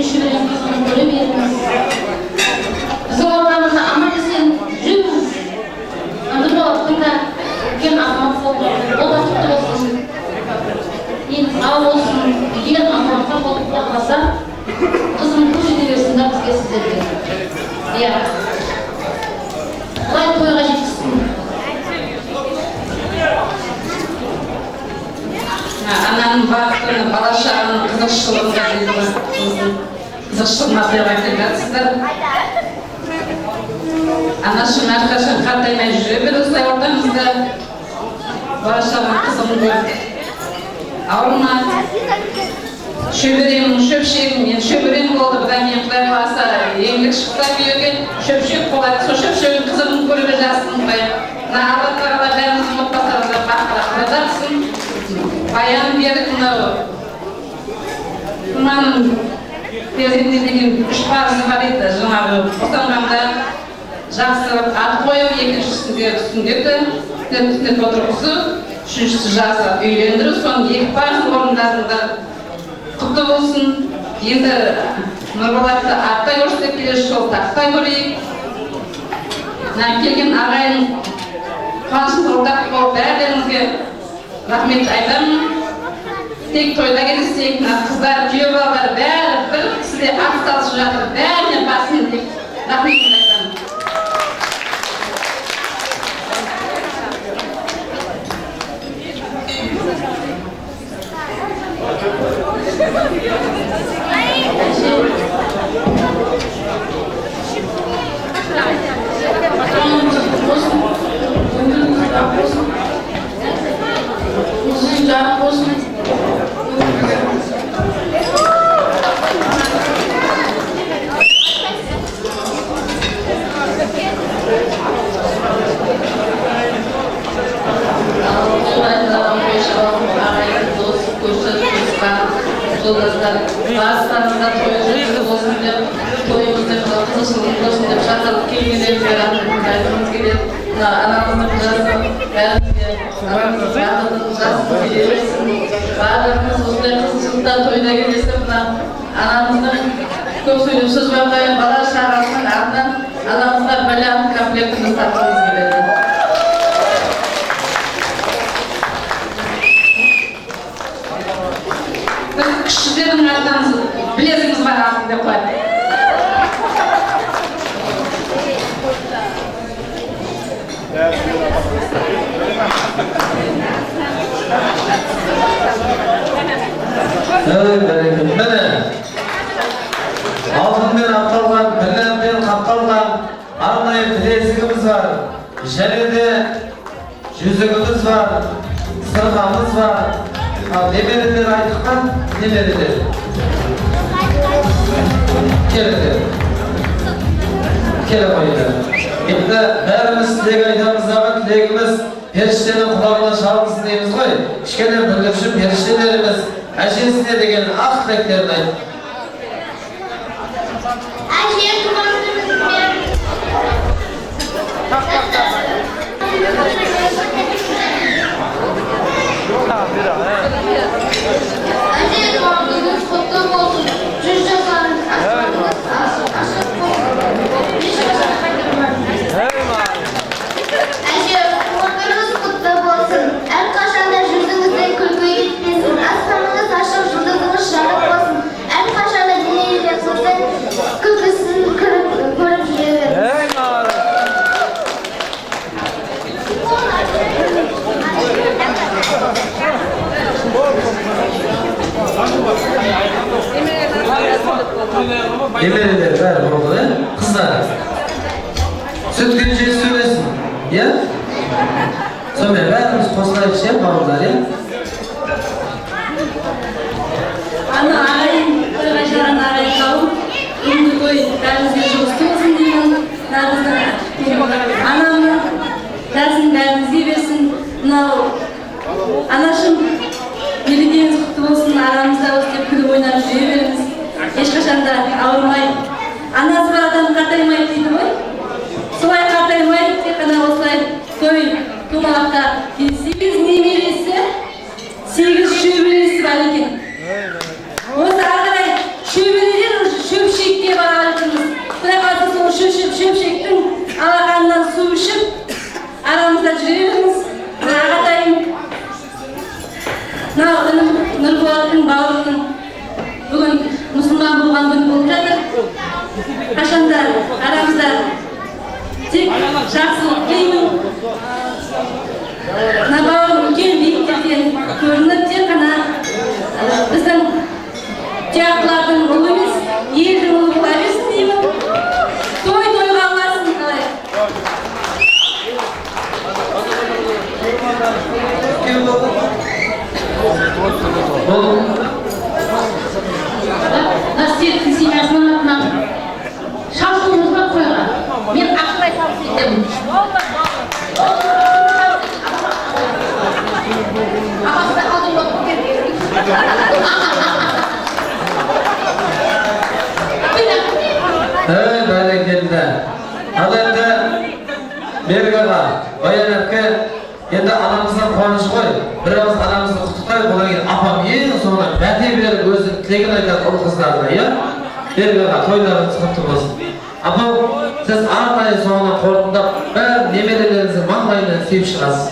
шөберем қызын көре беріңіз. Біздің ортамызда аман есен жүріңіз. Нұрболаттың да үлкен азамат болды. Ол да құтты болсын. Енді сау болсын, үлкен азаматқа болып қалса, қызым көп жете берсін да бізге сіздерге. Иә. Құдай тойға жеткізсін. Ананың бақытын, бала-шағаның қызықшылығына деп айтып жатсыздар. Анашым әрқашан қартаймай жүре бер осылай ортамызда. Бала-шағаның қызығын көріп ауырма. Шөберем, шөпшегім, мен шөберем болды, бұдан мен Құдай қаласа еңлік шықса күйеуге шөпшек болады. Сол шөпшегін қызығын көріп жассын ғой. Алла тағала бәріміздің отбасымызға бақыт жазсын. Баян берік мынаның перзентіне деген 3 парызы бар еді. Жаңағы босанғанда жақсы ат қою, екіншісінде сүндеті, үстіне отырғызу, үшіншісі жақсы үйлендіру, соның 2 парызын орындадыңда құтты болсын. Енді Нұрболатты аттай көрсетіп келесі жол тақтай көрейік. Келген ағайын қуанышын ортақ болып бәріңізге рахмет айтамын. Тек тойда келсек, қыздар, күйеу балалар бәрі бір кісіде атсалысып жатыр. Бәріне басын деп рахметімді айтамын. Жолдастар, барыстарыңызда тойыңыз болсын деп, тойымызды қызылшылық болсын деп шақырып келгендеріңізге рахметімді айтқымыз келеді. Анамыздың жасы бәрімізге жасын келересін. Барлығымыз осындай қызылшылықта тойда келесіп, анамыздың көп сөйлеп сөз бақайын бала-шағасының артынан анамызға бәлем комплектіміз тартқымыз келеді. Кішілердің артынан білезіңіз бар артын деп қойды. Міне, алтынмен апталған, бриллиантпен қапталған арнайы білезігіміз бар. Және де жүзігіміз бар, сырғамыз бар. Немерелер айтыққан, немерелер. Келіңдер. Келе қойды. Енді бәріміз тілек айтамыздағы тілегіміз періштенің құлағына шалғызсын дейміз ғой. Кішкене бүлдірші періштелеріміз әжесіне деген ақ тілектерін айтты. Әже туғанымыз бер. Әже туғанымыз құтты болсын. 100 жасарыңыз ашық болсын. 5 жасарға қайтармаңыз. Әже туғанымыз құтты болсын. Әрқашанда жүзіңізде күлкі кетпесін. Аспаныңыз ашық, жұлдызыңыз жарық болсын. Әрқашанда денеңізде құтты күлкісін көріп жүре беріңіз. Немерелер бәрі болды, қыздар. Сүткен жез сөйлесін, е? Сонымен бәріміз қосылайық ше, бауырлар, е? Ана ағайын, тойға жаран ағайын қауым, үнді той бәрімізге жұмысты болсын деймін. Анамның дәрісін бәрімізге берсін. Мынау анашым мерекеңіз құтты болсын, арамызда осы деп күліп ойнап жүре беріңіз. Ешқашанда ауырмай, анасы бар адам қартаймайды дейді ғой. Солай қартаймай, тек қана осылай той томалақта 8 немересі Şömşek'tin alaqandan su içip aramızda жүрерміз. Ағатайым Нұрболаттың бауырының бүгін мұсылман болған күн болып жатыр. Қашанда арамызда тек жақсылық тілеймін. Бауырым үлкен биіктерден көрініп, тек қана біздің театрдың ұлы емес, елдің ұлы бола берсін деймін. Той-тойға аласың қалай. Насиеттің семьясының атынан шашылымызға қойған. Мен ақылай тапсыр етемін. Ағасына қалдың ба? Бәрекелді. Ал енді Берік аға, Баян әпке, енді анамыздың қуанышы ғой. Бір ауыз анамызды құттықтайық, одан кейін апам ең соңынан бәте беріп өзінің тілегін айтады ұл қыздарына, иә? Берік аға, тойларыңыз құтты болсын. Апам, сіз арнайы соңынан қорытындап, бәрі немерелеріңіздің маңдайынан сүйіп шығасыз.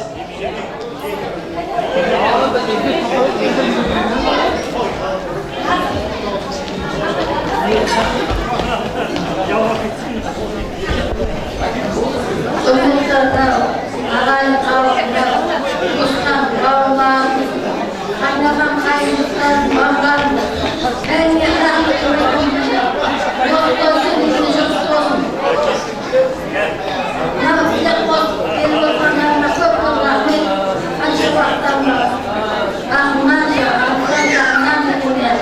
Ömürlerde ağayın ağabeyler, ustan, bağlar, kaynakan kayınlıklar, bağlar, en yakın yoksa senin çok olsun. Nabıklar bol, el bakanlarına çok rahmet, acı vaktanlar. Ahman ya, Afgan ya, Namıklar.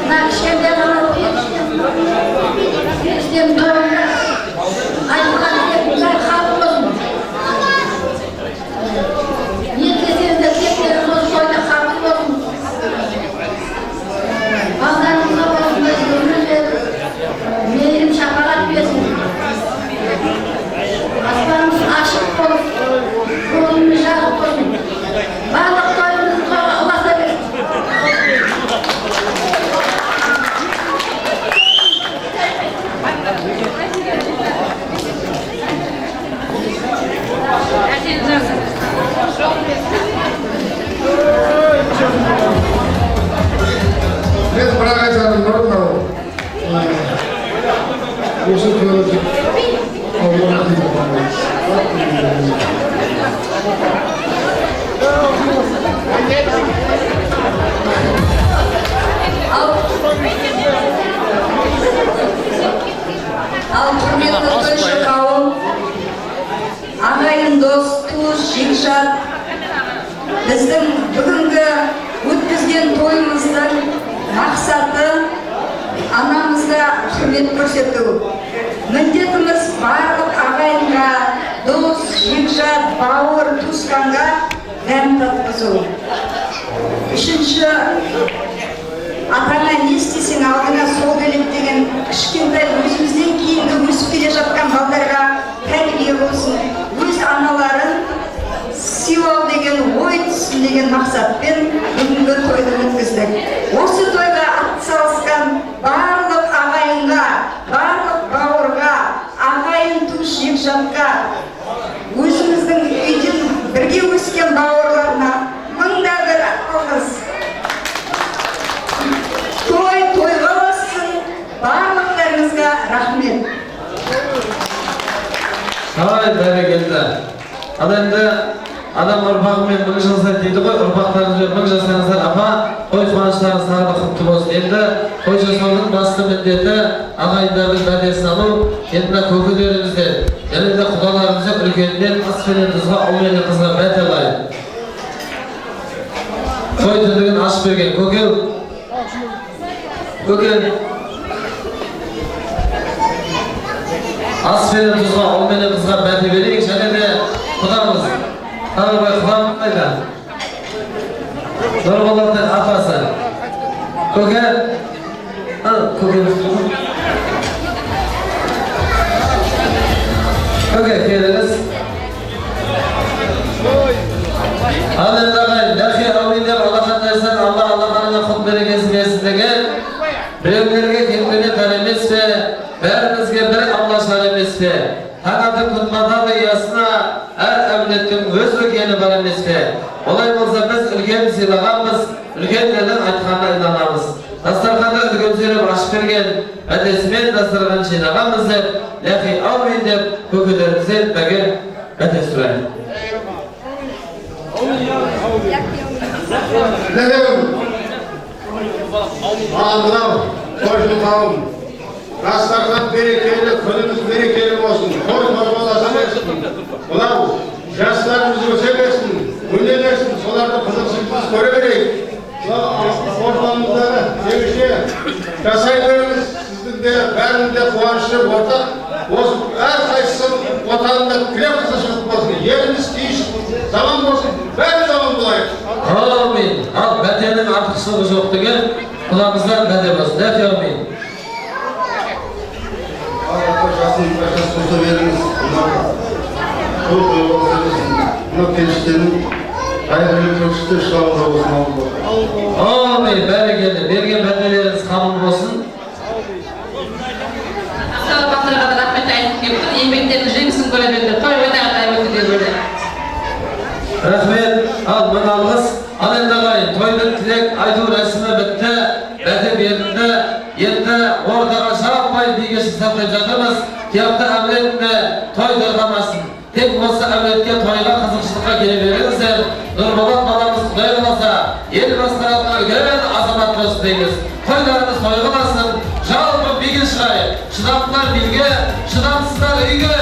Nakşemden alıp geçtim doğumda. Ayıkan hepimler kabul olsun. Yetkesinizde teklerimiz soyda kabul olsun. Bazılarımıza olsun, özgürlüğü meylim şapalat versin. Aslanımız aşık olsun. Ruhumuz aşık olsun. Bağlık toyumuzu sonra olasa versin. Biz bırakacağız burada. Осы көзі Allah'a Ал құрметті тойшы қауым, ағайын дос, туыс, жекжат, біздің бүгінгі өткізген тойымыздың мақсаты анамызға құрмет көрсету. Міндетіміз барлық ағайынға, дос, жекжат, бауыр, туысқанға дәм татқызу. Үшінші, атаңа не істесең алдыңа сол келеді деген кішкентай өзімізден кейінгі өсіп келе жатқан балдарға тәрбие болсын, өз аналарын сыйлау деген ой түсін деген мақсатпен бүгінгі тойды өткіздік. Осы тойға атсалысқан барлық ағайынға, барлық бауырға, ағайын туыс жекжатқа, өзіміздің үйден бірге өскен бауырларына мыңда бір алғыс. Тойға бассын, барлықтарыңызға рахмет. Ай, бәрекелді. Ал енді адам ұрпағымен мың жасайды дейді ғой, ұрпақтарыңызбен мың жасаңыздар. Апа, той қуаныштарыңыз тағы да құтты болсын. Енді той жасаудың басты міндеті ағайындардың бәтесін алу. Енді көкелерімізден, және де құдаларымызден үлкеннен ас пенен тұзға, ұл мен қызға бәте алайық. Той түндігін ашып берген көкел. Көкел. Ас пенен тұзға, ұл мен қызға бәте берейік, және де құдамыз. Қарабай құдамыз қайда? Нұрболаттың апасы. Көкел. Көкел. Көкел, келіңіз. Ал енді ағайын, дәхи әулиелер Аллахан тайсан, Аллаханына құт берекесін берсін деген біреулерге кемдене тәр емес пе, бәрімізге бір Алла шарап емес пе? Таңатың күнбатады ясына әр әулеттің өз үлкені бар емес пе? Олай болса біз үлкен сыйлағанбыз, үлкендердің айтқанына иланамыз. Дастарханда үлкен сөйлеп ашып берген бәтесімен дастархан жинағанбыз деп, ләхи аумин деп көкелерімізден бәге бәте сұрайын. Мынау тойдың қауым. Дастархан берекелі, күніміз берекелі болсын. Той боласын берсін. Мынау жастарымыз өсе берсін, өне берсін. Соларды қызықсыз көре берейік. Ортамыздағы жемеше жасай беріңіз. Сіздің де бәрінің де қуанышы ортақ. Осы әрқайсысы отанында кілем қызықшылық болсын. Еліміз тиіш заман болсын. Бәрі заман болайық. Amin. Al bədenin artıqsılığı жоқ деген құлағымыздан бәде болсын. Ләхи аумин. Жасын қоса беріңіз. Мынау келіштерін қайғылы көкшісті шылауға болсын. Amin. Бәрекелді. Берген бәделеріңіз қабыл болсын. Ақтау батырға да рахмет айтып кеттім. Еңбектердің жемісін көре білді. Той ойнағыдай өтті деп ойлаймын. Рахмет. Ал мыналғыз. Ал енді ағайын, тойдың тілек айту рәсімі бітті. Бәде берілді. Енді ортаға жаппай биге шығып жатырмыз. Тияқты әулетіне той дырғамасын. Тек осы әулетке тойға қызықшылыққа келе беріңіздер. Нұрболат баламыз Құдай қаласа, ел басқаратын үлкен азамат болсын дейміз. Тойларымыз тойғыласын, жалпы биге шығайық. Шыдамдар билге, шыдамсыздар үйге.